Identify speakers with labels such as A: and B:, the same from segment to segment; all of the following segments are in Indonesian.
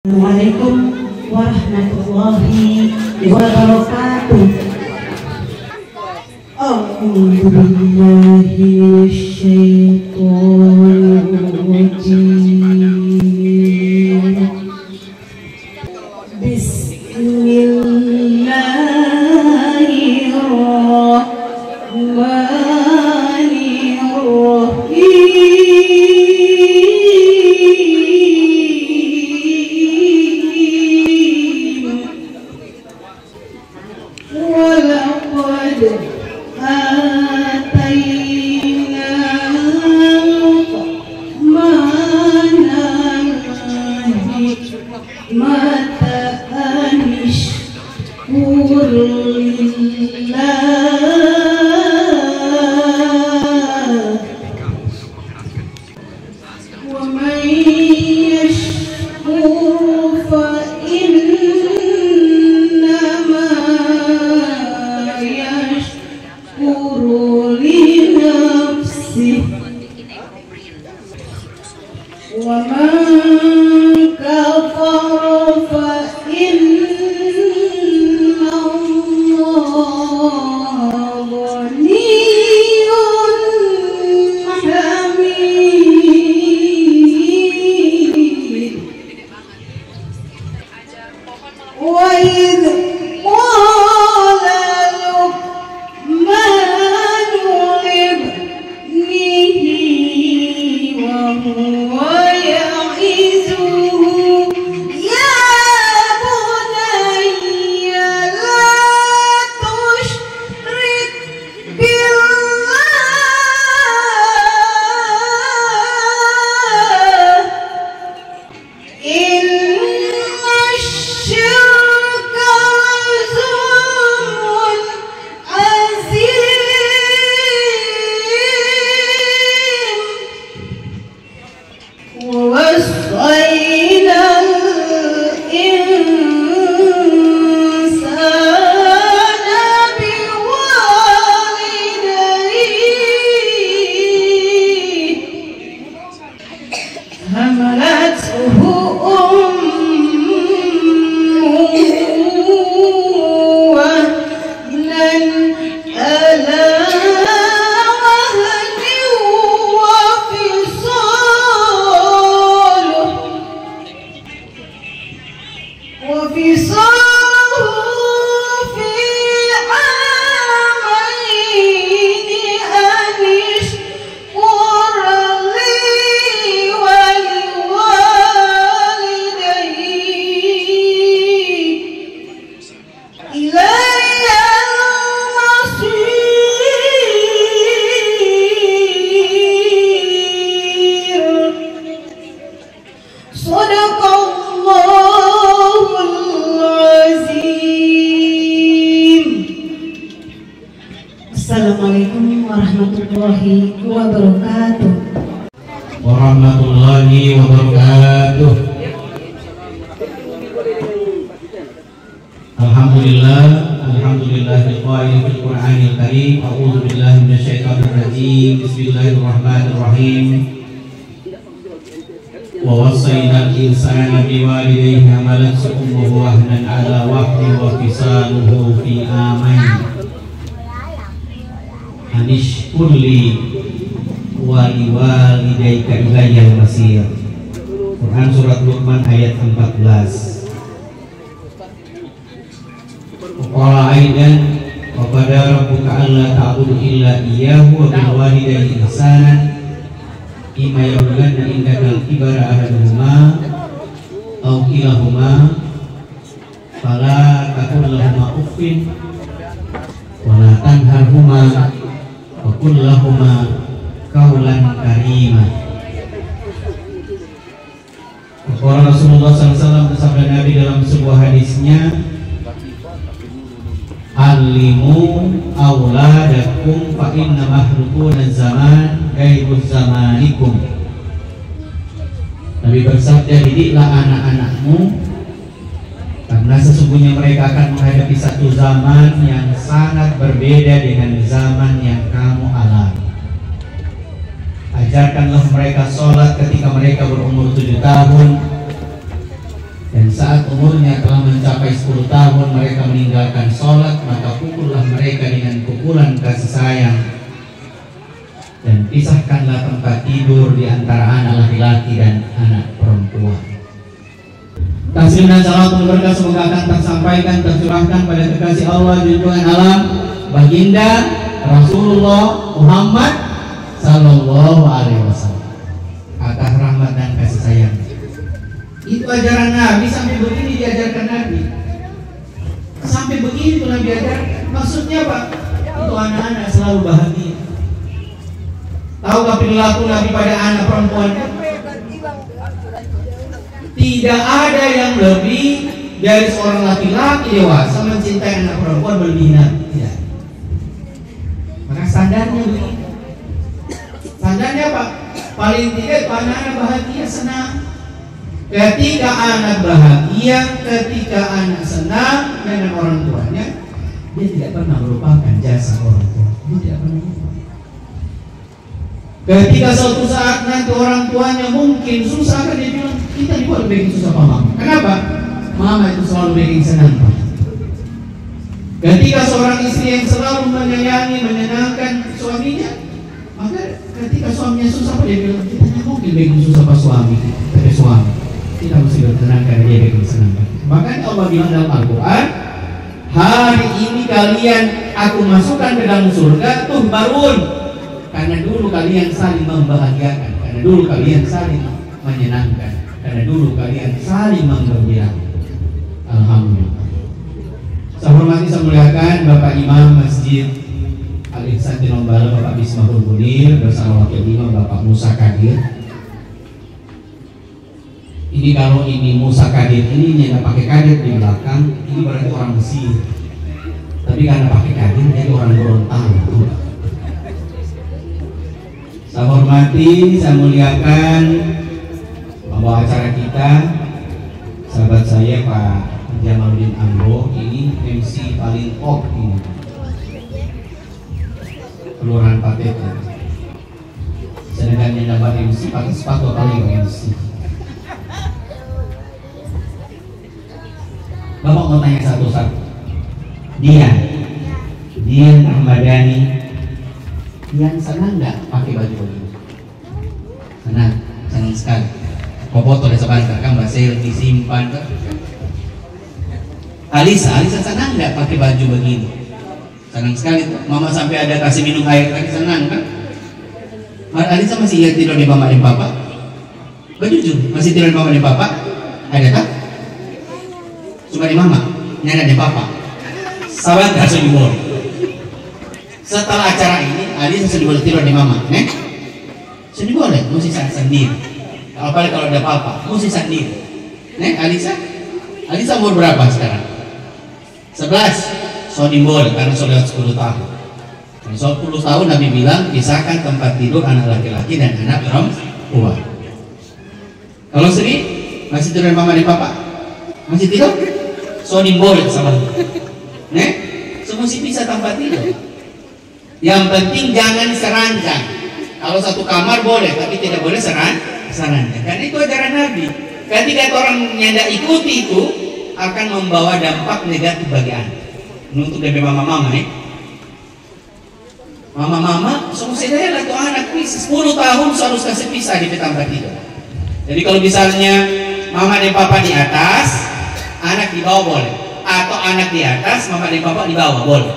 A: Assalamualaikum warahmatullahi wabarakatuh. A'udzubillahi minasyaitonir rajim. Assalamualaikum warahmatullahi wabarakatuh.
B: Warahmatullahi wabarakatuh. Alhamdulillahil qail fil Qur'anil Karim. A'udzu billahi minasyaitonir rajim. Bismillahirrahmanirrahim. Wa wasainal insana biwalidayhi hamalathu ummuhu wahnan 'ala wahnin wa fisaluhu fi amain. Anishkurli waliwalidayka ilayyal masir. Quran surat Luqman ayat 14. Qala aidan wa qada rabbuka alla ta'budu illa iyyahu wa bil walidayni ihsanan imma yablughanna indakal kibara ahaduhuma aw kilahuma fala taqul lahumā uffin wa la tanharhumā wa qul lahumā qawlan karīmah. Qala Rasulullah SAW, bersabda Nabi dalam sebuah hadisnya, alimu auladakum fa inna mahlukuna zaman gaibuz zamanikum. Nabi bersabda, didiklah anak-anakmu karena sesungguhnya mereka akan menghadapi satu zaman yang sangat berbeda dengan zaman yang kamu alami. Ajarkanlah mereka sholat ketika mereka berumur 7 tahun, Dan saat umurnya telah mencapai 10 tahun mereka meninggalkan sholat, maka pukullah mereka dengan pukulan kasih sayang. Dan pisahkanlah tempat tidur di antara anak laki-laki dan anak perempuan. Taslim dan salawat berkah semoga akan tersampaikan, tercurahkan pada kekasih Allah junjungan alam baginda Rasulullah Muhammad Sallallahu Alaihi Wasallam, atas rahmat dan kasih sayang. Itu ajaran Nabi, sampai begini diajarkan Nabi. Sampai begini itu Nabi ajarkan. Maksudnya apa? Itu anak-anak selalu bahagia. Tahukah perilaku Nabi pada anak perempuan? Tidak ada yang lebih dari seorang laki-laki dewasa mencintai anak perempuan berlebihan Nabi. Tidak. Maka standarnya begini. Standarnya apa? Paling tidak itu anak-anak bahagia, senang. Ketika anak bahagia, ketika anak senang dengan orang tuanya, dia tidak pernah melupakan jasa orang tua. Dia tidak pernah lupa. Ketika suatu saat nanti orang tuanya mungkin susah, kan dia bilang, kita dibuat bikin susah Pak Mama. Kenapa? Mama itu selalu bikin senang Pak. Ketika seorang istri yang selalu menyayangi, menyenangkan suaminya, maka ketika suaminya susah, dia bilang, kita tidak mungkin bikin susah Pak suami, tapi suami kita mesti bertenang karena dia bikin senang. Makanya Allah bilang dalam Al-Quran, hari ini kalian aku masukkan ke dalam surga tuh barun, karena dulu kalian saling membahagiakan, karena dulu kalian saling menyenangkan, karena dulu kalian saling menggembirakan. Alhamdulillah. Saya hormati, saya muliakan Bapak Imam Masjid Al-Ihsan Tinombala, Bapak Bismahul Munir, bersama Wakil Imam Bapak Musa Kadir. Ini kalau ini Musa Kadir ini tidak pakai kadir di belakang, ini berarti orang Mesir. Tapi karena pakai kadir jadi orang Gorontalo. Saya hormati, saya muliakan pembawa acara kita, sahabat saya Pak Jamaluddin Amro. Ini MC paling top ini, Kelurahan Patet. Sedangkan yang dapat MC pakai sepatu paling MC. Bapak mau tanya satu-satu. Dian Ahmadani, Dian senang nggak pakai baju begini? Senang sekali. Kau foto deh sebentar, kan Mbak Selfie simpan. Alisa senang nggak pakai baju begini? Senang sekali. Mama sampai ada kasih minum air tadi, senang kan? Alisa masih ingat tidur di mama dan papa? Jujur, masih tidur di mama dan papa? Ada tak? Cuma di mama, nyana di papa. Sahabat gak boleh. Setelah acara ini, Alisa sudah boleh tidur di mama, sudah boleh, mesti sendiri. Apalagi kalau ada papa, mesti sendiri. Alisa umur berapa sekarang? 11. Soalnya boleh karena sudah 10 tahun. Karena 10 tahun Nabi bilang pisahkan tempat tidur anak laki-laki dan anak perempuan. Kalau sendiri masih tidur di mama dan papa, masih tidur? Soalnya boleh sama. Semua sih bisa tempat tidur. Yang penting jangan seranjang. Kalau satu kamar boleh, tapi tidak boleh seranjang. Karena itu ajaran Nabi. Ketika orang yang tidak ikuti itu akan membawa dampak negatif bagi anak. Ini untuk dari mama-mama Mama-mama, semua saya lah tuh anak 10 tahun harus kasih pisah di tempat tidur. Jadi kalau misalnya mama dan papa di atas, anak di bawah boleh, atau anak di atas, mama dan papa di bawah boleh.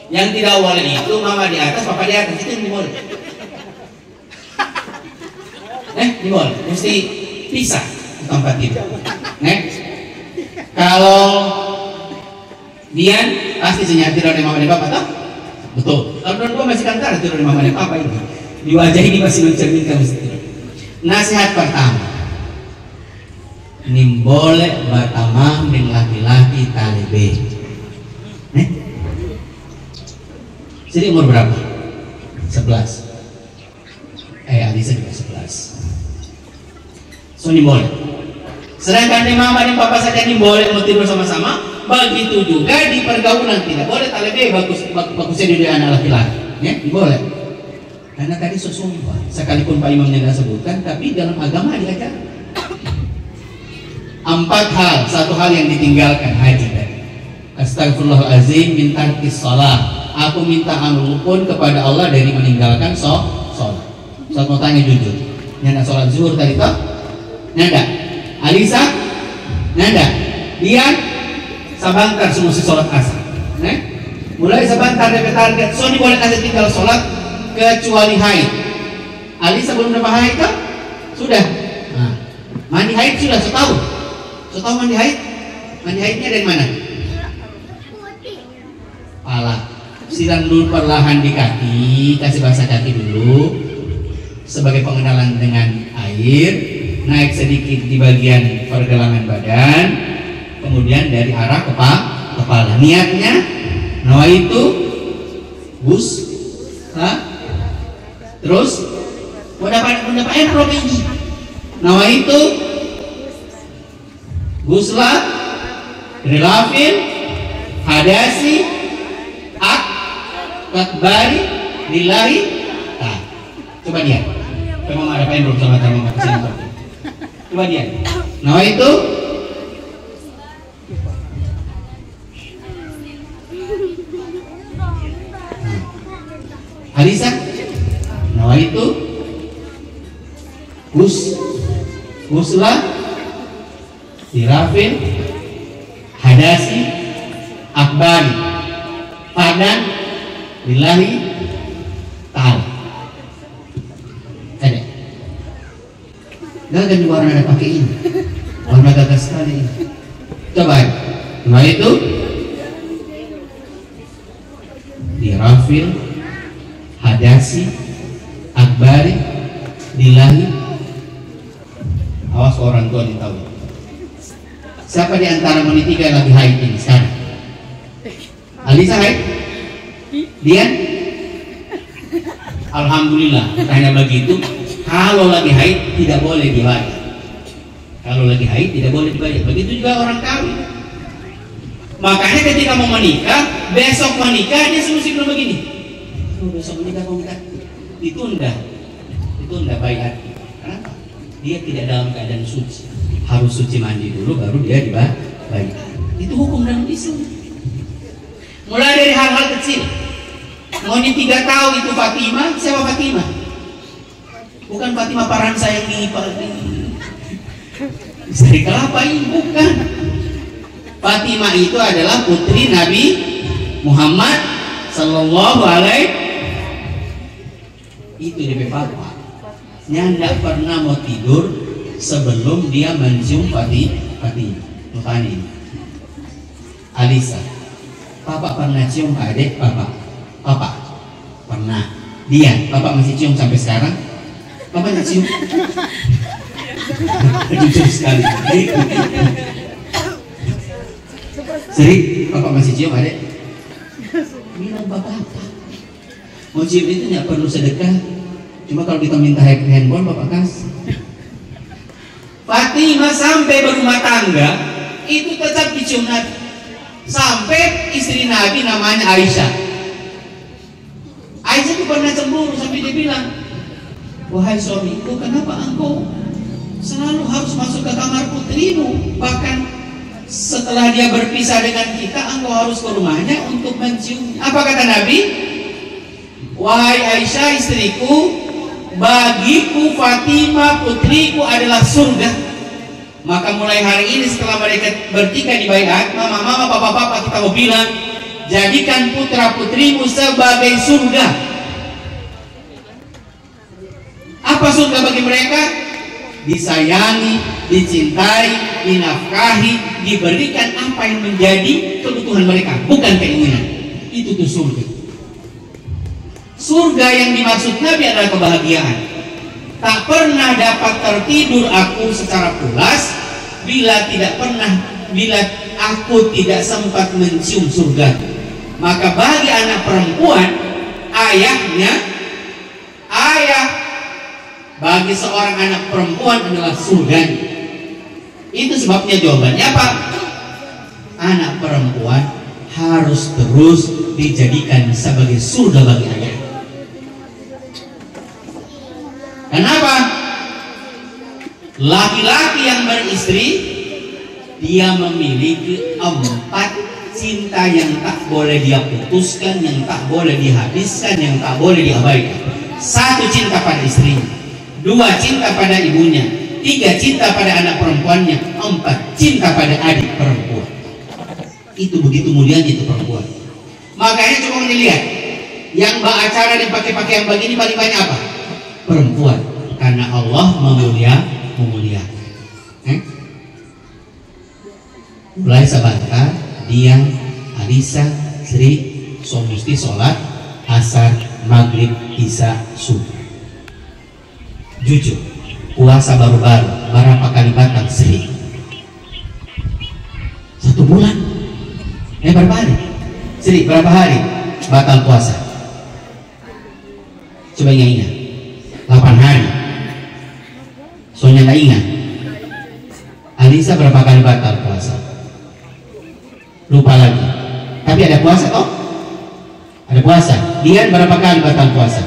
B: Yang tidak boleh itu mama di atas, papa di atas, itu yang boleh. Boleh, mesti pisah di tempat tidur. Kalau Dian pasti senyap tidur di mama dan papa, tak? Betul. Kalau dua masih kantara tidur di mama dan papa ini, di wajah ini masih mencerminkan mesti tidur. Nasihat pertama, nimbole batamang dengan laki-laki talebe. Jadi umur berapa? 11. Alisa juga 11. So nimbole. Sedangkan di mama dan papa saja nimbole mau tidur sama-sama. Begitu juga di pergaulan tidak boleh talebe bagusnya di anak laki-laki. Boleh. Karena tadi sesumpah, sekalipun Pak Imamnya tidak sebutkan, tapi dalam agama diajarkan. 4 hal, 1 hal yang ditinggalkan haji tadi. Astagfirullahalazim min tarkis shalah. Aku minta ampun kepada Allah dari meninggalkan sholat. Saya mau tanya jujur, nyanda sholat zuhur tadi toh? Nyanda? Alisa? Nyanda? Dian? Sabantar semua si sholat asar. Mulai sabantar dari target, so boleh kasih tinggal sholat kecuali haid. Alisa belum dapat haid toh? Sudah. Nah, mandi haid sudah setahun. Setahun mandi haid? Mandi haidnya dari mana? Pala. Siram dulu perlahan di kaki, kasih basah kaki dulu sebagai pengenalan dengan air, naik sedikit di bagian pergelangan badan, kemudian dari arah kepala. Niatnya nawaitu terus mau dapat enak loh ini. Nawaitu gusla rilafin hadasi akbari lillahi ta'ala. Coba dia. Memang ada pengen belum sama-sama kesini. Coba dia. Nawaitu Alisa, nawaitu gusla tirafin hadasi akbari padan lillahi ta'ala. Ada gak warna ada pakai ini, warna gagah sekali ini. Coba nawaitu tirafin hadasi akbari lillahi. Awas orang tua yang tahu. Siapa di antara menitiga yang lagi haid ini sekarang? Alisa haid? Dian? Alhamdulillah. Tanya begitu. Kalau lagi haid tidak boleh dibayar. Kalau lagi haid tidak boleh dibayar. Begitu juga orang kawin. Makanya ketika mau menikah, besok menikah dia solusi belum begini. Besok menikah mau minta ditunda bayar. Kenapa? Dia tidak dalam keadaan suci, harus suci mandi dulu baru dia dibayar. Itu hukum dalam Islam. Mulai dari hal-hal kecil. Moni 3 tahun itu Fatimah. Siapa Fatimah? Bukan Fatimah Paransa yang di istri kelapa ini, bukan. Fatimah itu adalah putri Nabi Muhammad Sallallahu Alaihi. Itu DP fatwa. Nyanda pernah mau tidur sebelum dia mencium Fatimah. Makanya ini. Alisa, Papa pernah cium adik Papa? Papa pernah. Dia, Papa masih cium sampai sekarang? Papa nggak cium? Jujur sekali. Sering, Papa masih cium adik? Bilang Papa apa? Mau cium itu nggak perlu sedekah. Cuma kalau kita minta handphone Bapak kasih. Fatimah sampai berumah tangga itu tetap dicium Nabi. Sampai istri Nabi namanya Aisyah. Aisyah itu pernah cemburu sampai dia bilang, wahai suamiku, kenapa engkau selalu harus masuk ke kamar putrimu? Bahkan setelah dia berpisah dengan kita, engkau harus ke rumahnya untuk mencium. Apa kata Nabi? Wahai Aisyah istriku, bagiku Fatimah putriku adalah surga. Maka mulai hari ini setelah mereka bertiga di baiat, mama, papa, kita mau bilang, jadikan putra putrimu sebagai surga. Apa surga bagi mereka? Disayangi, dicintai, dinafkahi, diberikan apa yang menjadi kebutuhan mereka, bukan keinginan. Itu tuh surga. Surga yang dimaksud Nabi adalah kebahagiaan. Tak pernah dapat tertidur aku secara pulas bila aku tidak sempat mencium surga. Maka bagi anak perempuan, ayah bagi seorang anak perempuan adalah surga. Itu sebabnya jawabannya apa? Anak perempuan harus terus dijadikan sebagai surga bagi ayah. Kenapa? Laki-laki yang beristri dia memiliki 4 cinta yang tak boleh dia putuskan, yang tak boleh dihabiskan, yang tak boleh diabaikan. 1 cinta pada istrinya, 2 cinta pada ibunya, 3 cinta pada anak perempuannya, 4 cinta pada adik perempuan. Itu begitu mulianya itu perempuan. Makanya coba dilihat, yang acara dan pakai pakaian begini paling banyak apa? Perempuan. Karena Allah memuliakan. Mulai sebentar, Dian, Alisa, Sri, so mesti sholat asar, maghrib, isya, subuh. Jujur, puasa baru-baru berapa kali batal Sri? 1 bulan. Berapa hari? Sri, berapa hari batal puasa? Coba ingat. 8 hari. Soalnya nggak ingat. Alisa berapa kali batal puasa? Lupa lagi. Tapi ada puasa toh? Ada puasa. Dian berapa kali batal puasa?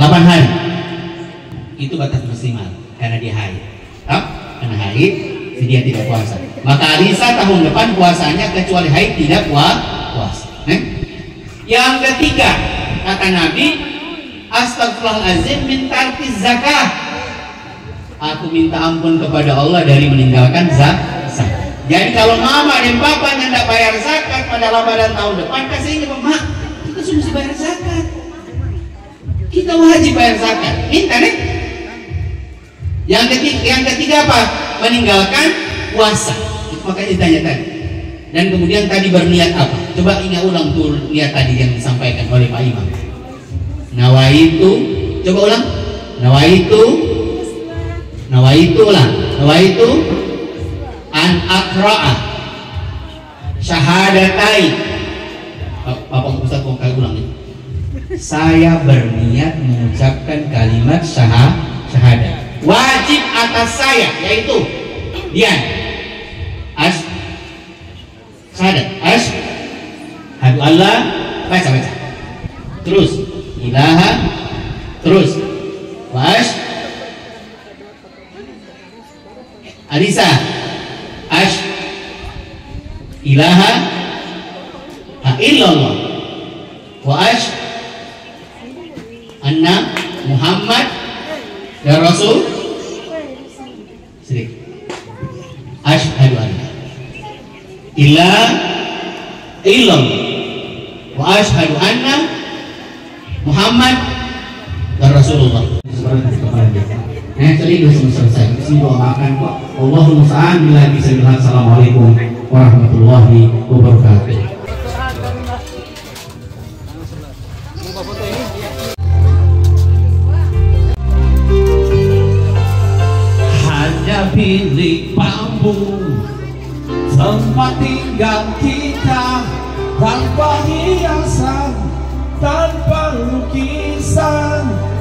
B: 8 hari. Itu batas maksimal karena dia haid. Karena haid, dia tidak puasa. Maka Alisa tahun depan puasanya kecuali haid tidak puasa. Yang ketiga, kata Nabi, astagfirullahaladzim min tarkiz zakah. Aku minta ampun kepada Allah dari meninggalkan zakat. Jadi kalau mama dan papa yang tidak bayar zakat pada Ramadan tahun depan, kasih ini mak, kita sudah mesti bayar zakat. Kita wajib bayar zakat. Minta nih. Yang ketiga apa? Meninggalkan puasa. Makanya ditanya tadi. Dan kemudian tadi berniat apa? Coba ingat ulang tuh niat tadi yang disampaikan oleh Pak Imam. Nawaitu, coba ulang. Nawaitu ulang. Nawaitu an akra'a syahadatai. Bapak Ustaz kok kali ulang nih. Saya berniat mengucapkan kalimat syahadat. Wajib atas saya yaitu Dian syahadat asyhadu alla, baca terus ilaha, terus Alisa ilaha illallah wa anna Muhammad dan Rasul sedikit asyhadu anna illallah wa asyhadu anna Muhammad dan Rasulullah. Tadi sudah selesai. Sini doakan kok. Allahumma musta'an bila bisa bilang. Assalamualaikum warahmatullahi wabarakatuh. Hanya bilik bambu tempat tinggal kita, tanpa hiasan, tanpa lukisan.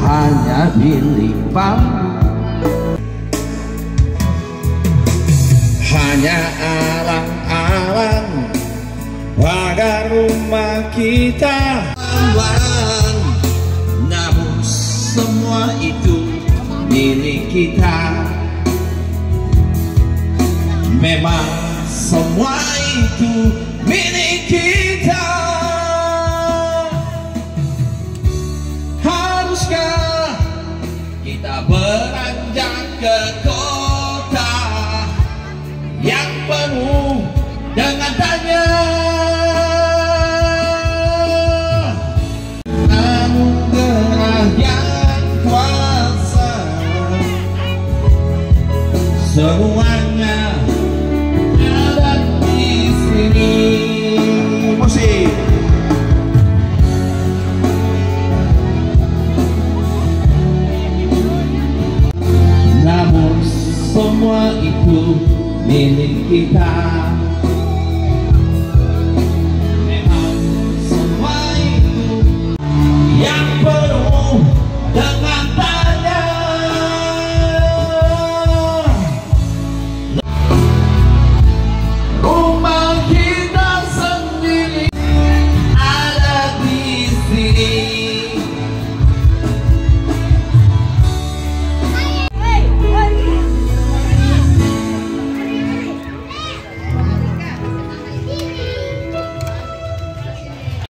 B: Hanya bilik bambu, hanya alang-alang pagar rumah kita. Namun semua itu milik kita. Memang semua itu milik kita. Haruskah kita beranjak ke